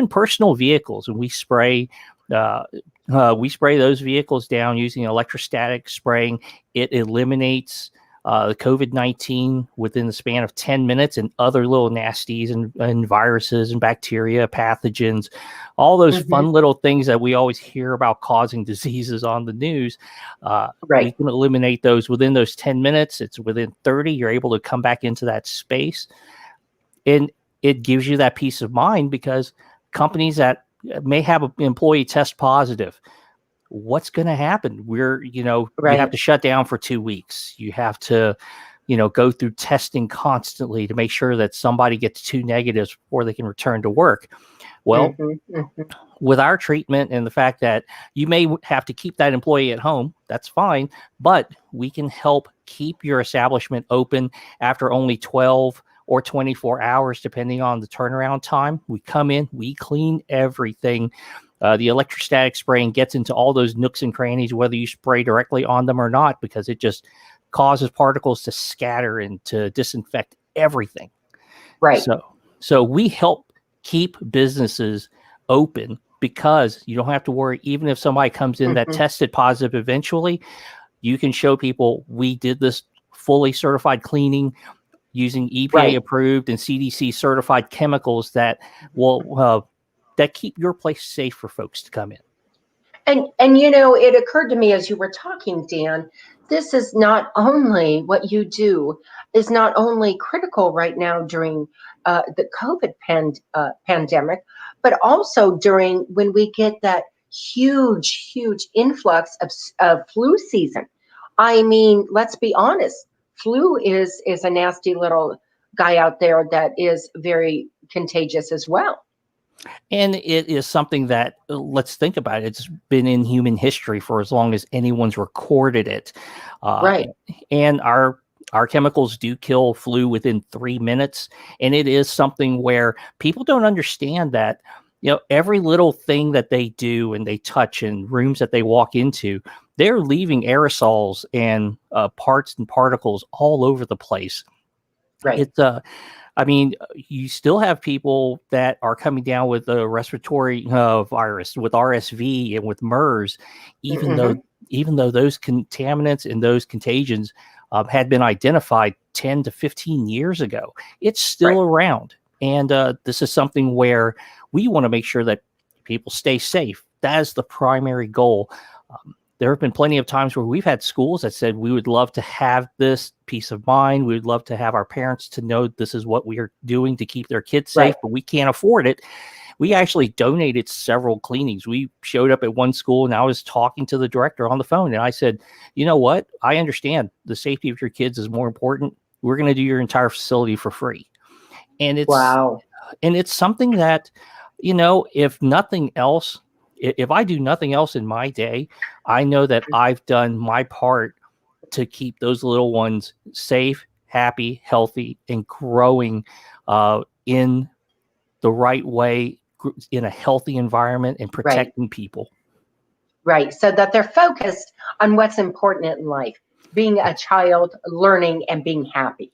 personal vehicles. And we spray those vehicles down using electrostatic spraying. It eliminates the COVID-19 within the span of 10 minutes and other little nasties and viruses and bacteria, pathogens, all those fun little things that we always hear about causing diseases on the news. We can eliminate those within those 10 minutes. It's within 30. You're able to come back into that space. And it gives you that peace of mind because companies that may have an employee test positive, what's going to happen? You have Right. to shut down for 2 weeks. You have to, go through testing constantly to make sure that somebody gets 2 negatives before they can return to work. Well, with our treatment and the fact that you may have to keep that employee at home, that's fine, but we can help keep your establishment open after only 12 or 24 hours, depending on the turnaround time. We come in, we clean everything. The electrostatic spraying gets into all those nooks and crannies, whether you spray directly on them or not, because it just causes particles to scatter and to disinfect everything. Right. So we help keep businesses open because you don't have to worry. Even if somebody comes in that tested positive eventually, you can show people we did this fully certified cleaning using EPA approved and CDC certified chemicals that will that keep your place safe for folks to come in. And it occurred to me as you were talking, Dan, this is not only what you do is not only critical right now during the COVID pandemic, but also during when we get that huge influx of flu season. I mean, let's be honest, flu is a nasty little guy out there that is very contagious as well. And it is something that, let's think about it, it's been in human history for as long as anyone's recorded it. Right. And our chemicals do kill flu within 3 minutes. And it is something where people don't understand that, every little thing that they do and they touch in rooms that they walk into, they're leaving aerosols and parts and particles all over the place. Right. It's you still have people that are coming down with a respiratory virus, with RSV and with MERS, even though those contaminants and those contagions had been identified 10 to 15 years ago. It's still around. And this is something where we want to make sure that people stay safe. That is the primary goal. There have been plenty of times where we've had schools that said, we would love to have this peace of mind. We would love to have our parents to know this is what we are doing to keep their kids safe, but we can't afford it. We actually donated several cleanings. We showed up at one school and I was talking to the director on the phone and I said, you know what? I understand the safety of your kids is more important. We're going to do your entire facility for free. And it's something that, if nothing else, if I do nothing else in my day, I know that I've done my part to keep those little ones safe, happy, healthy, and growing in the right way, in a healthy environment, and protecting people. Right. So that they're focused on what's important in life, being a child, learning, and being happy.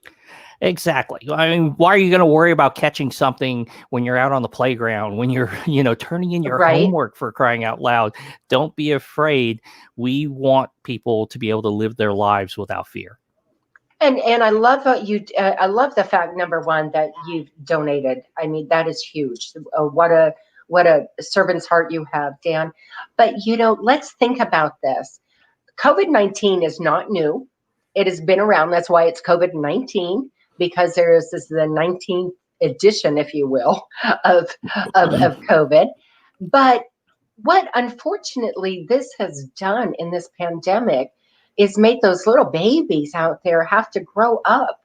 Exactly. I mean, why are you going to worry about catching something when you're out on the playground, when you're, turning in your homework, for crying out loud? Don't be afraid. We want people to be able to live their lives without fear. And I love I love the fact, number one, that you've donated. I mean, that is huge. What a servant's heart you have, Dan. But, let's think about this. COVID-19 is not new. It has been around. That's why it's COVID-19. Because there is the 19th edition, if you will, of COVID. But what unfortunately this has done in this pandemic is made those little babies out there have to grow up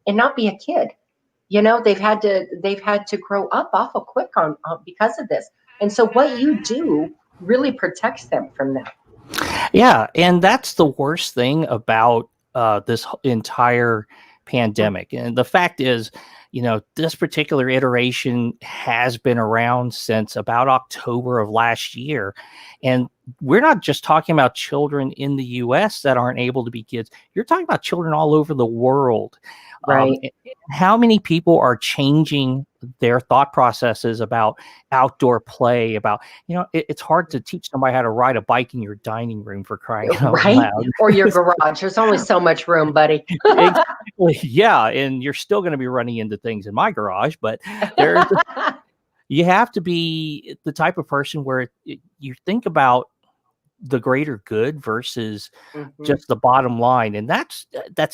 and not be a kid. They've had to grow up awful quick on because of this. And so what you do really protects them from that. Yeah, and that's the worst thing about this entire pandemic. And the fact is, this particular iteration has been around since about October of last year. And we're not just talking about children in the US that aren't able to be kids. You're talking about children all over the world. Right. How many people are changing their thought processes about outdoor play, about, it's hard to teach somebody how to ride a bike in your dining room, for crying out loud. Or your garage. There's only so much room, buddy. Exactly. Yeah. And you're still going to be running into things in my garage, but you have to be the type of person where you think about the greater good versus just the bottom line. And that's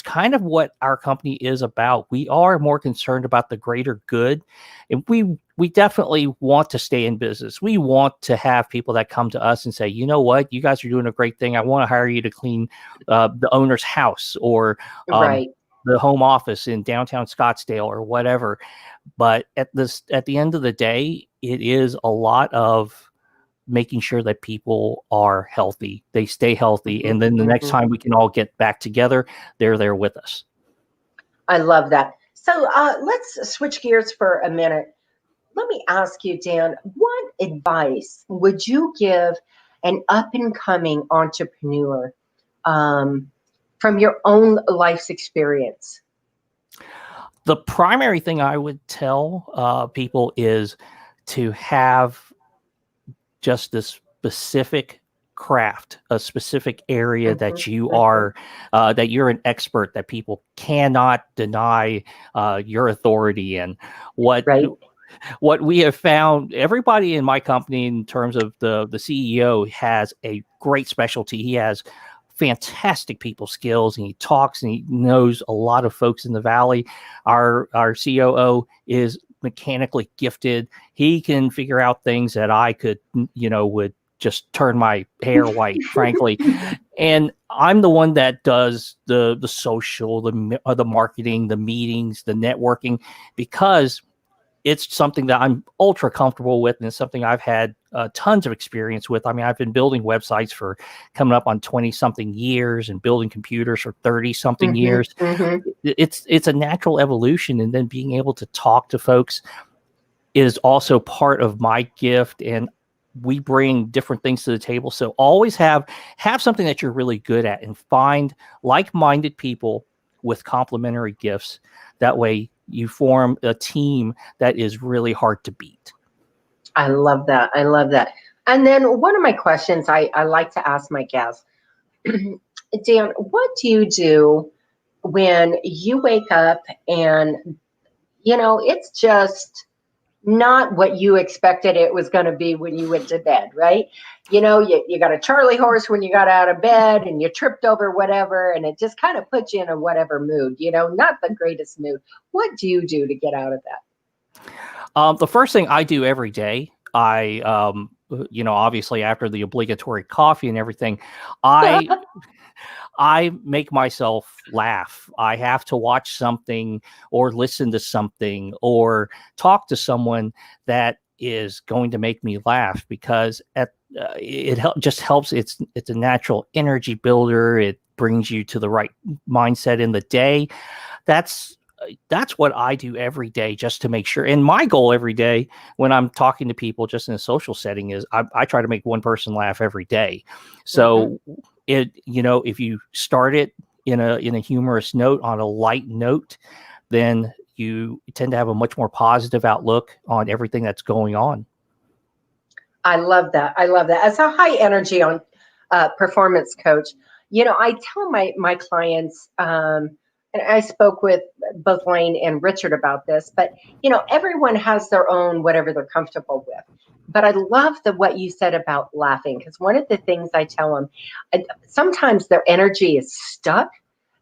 kind of what our company is about. We are more concerned about the greater good. And we we definitely want to stay in business. We want to have people that come to us and say, you know what, you guys are doing a great thing. I want to hire you to clean the owner's house or Right. the home office in downtown Scottsdale or whatever. But at the end of the day, it is a lot of making sure that people are healthy, they stay healthy, and then the next time we can all get back together, they're there with us. I love that. So let's switch gears for a minute. Let me ask you, Dan, what advice would you give an up-and-coming entrepreneur from your own life's experience? The primary thing I would tell people is to have just this specific craft, a specific area that you are, that you're an expert, that people cannot deny your authority in. What we have found, everybody in my company, in terms of the CEO, has a great specialty. He has fantastic people skills, and he talks and he knows a lot of folks in the Valley. Our COO is mechanically gifted. He can figure out things that I could, would just turn my hair white, frankly. And I'm the one that does the social, the marketing, the meetings, the networking, because it's something that I'm ultra comfortable with, and it's something I've had tons of experience with. I mean, I've been building websites for coming up on 20 something years and building computers for 30 something years. It's a natural evolution. And then being able to talk to folks is also part of my gift. And we bring different things to the table. So always have something that you're really good at, and find like-minded people with complementary gifts. That way you form a team that is really hard to beat. I love that. I love that. And then one of my questions I like to ask my guests, Dan, what do you do when you wake up and, it's just not what you expected it was going to be when you went to bed, right? You got a Charlie horse when you got out of bed, and you tripped over whatever, and it just kind of puts you in a whatever mood, not the greatest mood. What do you do to get out of that? The first thing I do every day, I, obviously after the obligatory coffee and everything, I make myself laugh. I have to watch something or listen to something or talk to someone that is going to make me laugh, because just helps. It's a natural energy builder. It brings you to the right mindset in the day. That's what I do every day, just to make sure. And my goal every day when I'm talking to people just in a social setting is I try to make one person laugh every day. So if you start it in a humorous note, on a light note, then you tend to have a much more positive outlook on everything that's going on. I love that. I love that. As a high energy on performance coach, I tell my clients, and I spoke with both Lane and Richard about this, but everyone has their own whatever they're comfortable with. But I love what you said about laughing, because one of the things I tell them, sometimes their energy is stuck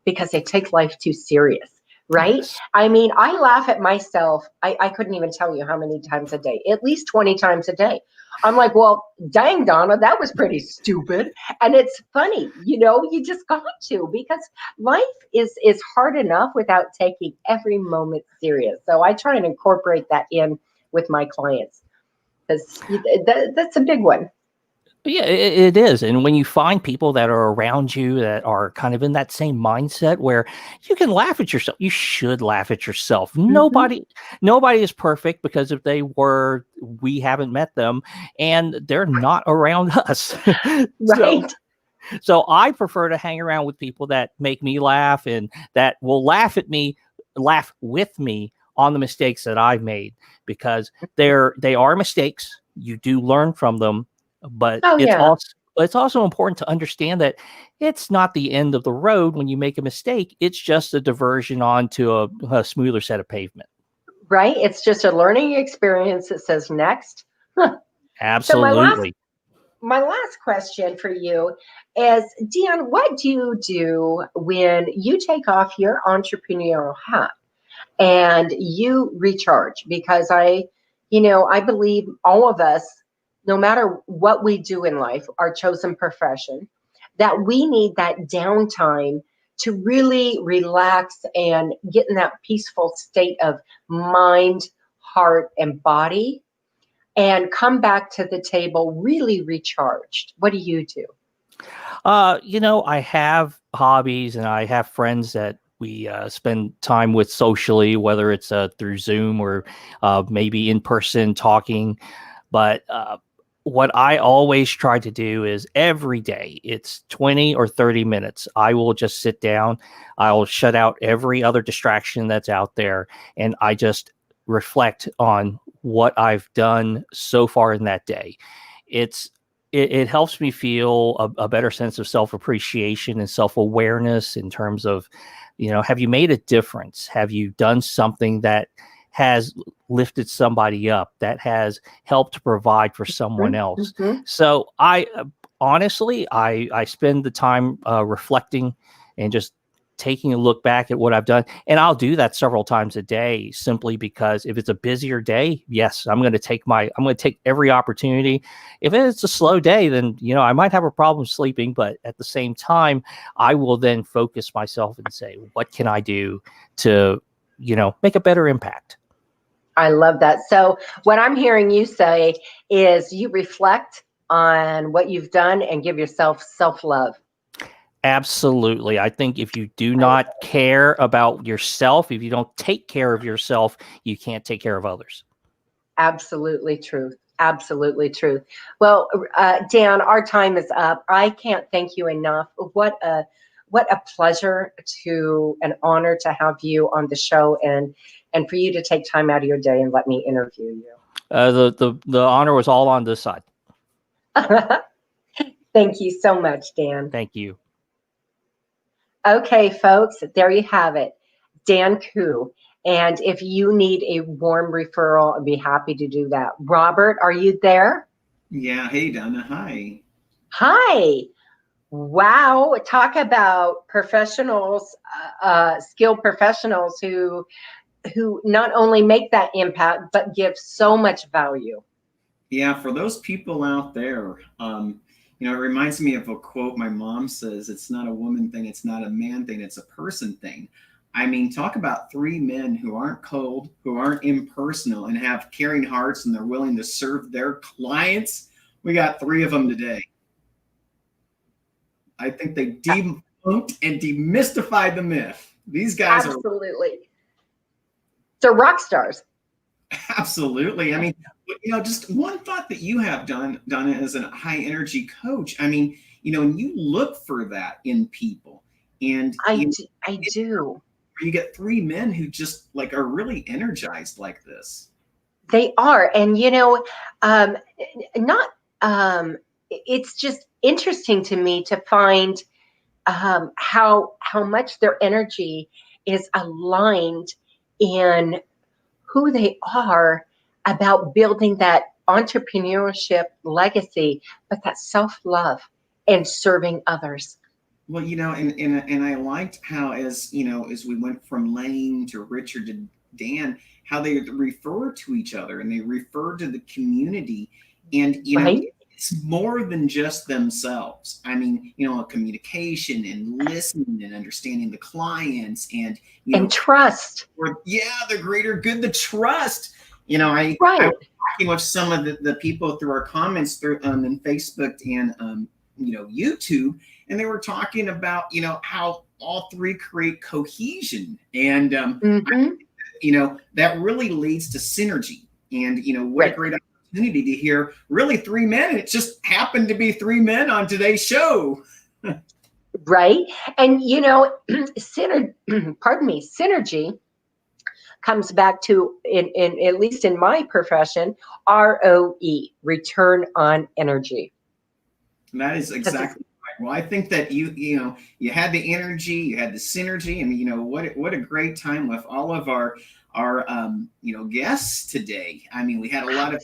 because they take life too serious, right? Yes. I mean, I laugh at myself. I couldn't even tell you how many times a day, at least 20 times a day. I'm like, well, dang, Donna, that was pretty stupid. And it's funny, you just got to, because life is hard enough without taking every moment serious. So I try and incorporate that in with my clients, because that's a big one. Yeah, it is. And when you find people that are around you that are kind of in that same mindset where you can laugh at yourself, you should laugh at yourself. Nobody is perfect, because if they were, we haven't met them, and they're not around us. Right. So I prefer to hang around with people that make me laugh, and that will laugh with me on the mistakes that I've made, because they are mistakes. You do learn from them. But it's also important to understand that it's not the end of the road when you make a mistake. It's just a diversion onto a smoother set of pavement. Right. It's just a learning experience that says next. Absolutely. So my last question for you is, Dan, what do you do when you take off your entrepreneurial hat and you recharge? Because I believe all of us, no matter what we do in life, our chosen profession, that we need that downtime to really relax and get in that peaceful state of mind, heart, and body, and come back to the table really recharged. What do you do? I have hobbies and I have friends that we spend time with socially, whether it's through Zoom or maybe in person talking. But what I always try to do is every day, it's 20 or 30 minutes. I will just sit down. I'll shut out every other distraction that's out there. And I just reflect on what I've done so far in that day. It helps me feel a better sense of self-appreciation and self-awareness in terms of, have you made a difference? Have you done something that has lifted somebody up, that has helped to provide for someone else? Mm-hmm. So I honestly, I spend the time reflecting and just taking a look back at what I've done. And I'll do that several times a day, simply because if it's a busier day, yes, I'm going to take every opportunity. If it's a slow day, then, I might have a problem sleeping, but at the same time, I will then focus myself and say, what can I do to, make a better impact? I love that. So what I'm hearing you say is you reflect on what you've done and give yourself self-love. Absolutely. I think if you do not care about yourself, if you don't take care of yourself, you can't take care of others. Absolutely true. Absolutely true. Well, Dan, our time is up. I can't thank you enough. What a pleasure, an honor to have you on the show, and for you to take time out of your day and let me interview you. The honor was all on this side. Thank you so much, Dan. Thank you. Okay, folks, there you have it, Dan Khuu. And if you need a warm referral, I'd be happy to do that. Robert, are you there? Yeah. Hey, Donna. Hi. Hi. Wow. Talk about professionals, skilled professionals who not only make that impact, but give so much value. Yeah. For those people out there, it reminds me of a quote my mom says, "It's not a woman thing. It's not a man thing. It's a person thing." I mean, talk about three men who aren't cold, who aren't impersonal, and have caring hearts, and they're willing to serve their clients. We got three of them today. I think they debunked and demystified the myth. These guys absolutely. They're rock stars. Absolutely. I mean, just one thought that you have done, Donna, as a high energy coach. I mean, and you look for that in people, and I do. You get three men who just are really energized like this. They are, and it's just interesting to me to find how much their energy is aligned in who they are about building that entrepreneurship legacy, but that self-love and serving others. Well, and I liked how, as we went from Lane to Richard to Dan, how they refer to each other and they refer to the community, and right? It's more than just themselves. I mean, communication and listening and understanding the clients and trust. The greater good, the trust. I was talking with some of the people through our comments through in Facebook and YouTube, and they were talking about how all three create cohesion, and that really leads to synergy, and what a great opportunity to hear really three men. It just happened to be three men on today's show. Right. And synergy comes back to, in at least in my profession, ROE, return on energy. And that is exactly right. Well, I think that you had the energy, you had the synergy, and what a great time with all of our guests today. I mean, we had a lot of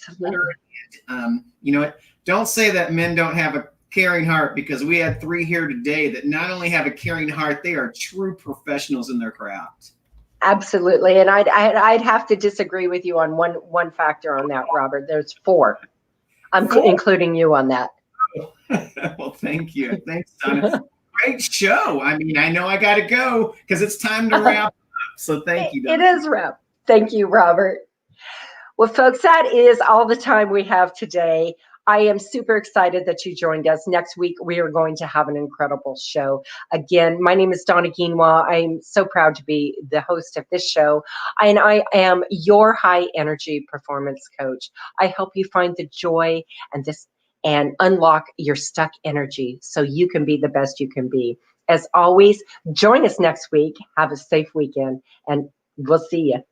don't say that men don't have a caring heart, because we had three here today that not only have a caring heart, they are true professionals in their craft. Absolutely. And I'd have to disagree with you on one factor on that, Robert. There's four. I'm including you on that. Well, thank you. Thanks, Donna. Great show. I mean, I know I got to go because it's time to wrap up. So thank you, Donna. It is wrap. Thank you, Robert. Well, folks, that is all the time we have today. I am super excited that you joined us. Next week, we are going to have an incredible show. Again, my name is Donna Guinouard. I'm so proud to be the host of this show. And I am your high energy performance coach. I help you find the joy and unlock your stuck energy so you can be the best you can be. As always, join us next week. Have a safe weekend, and we'll see you.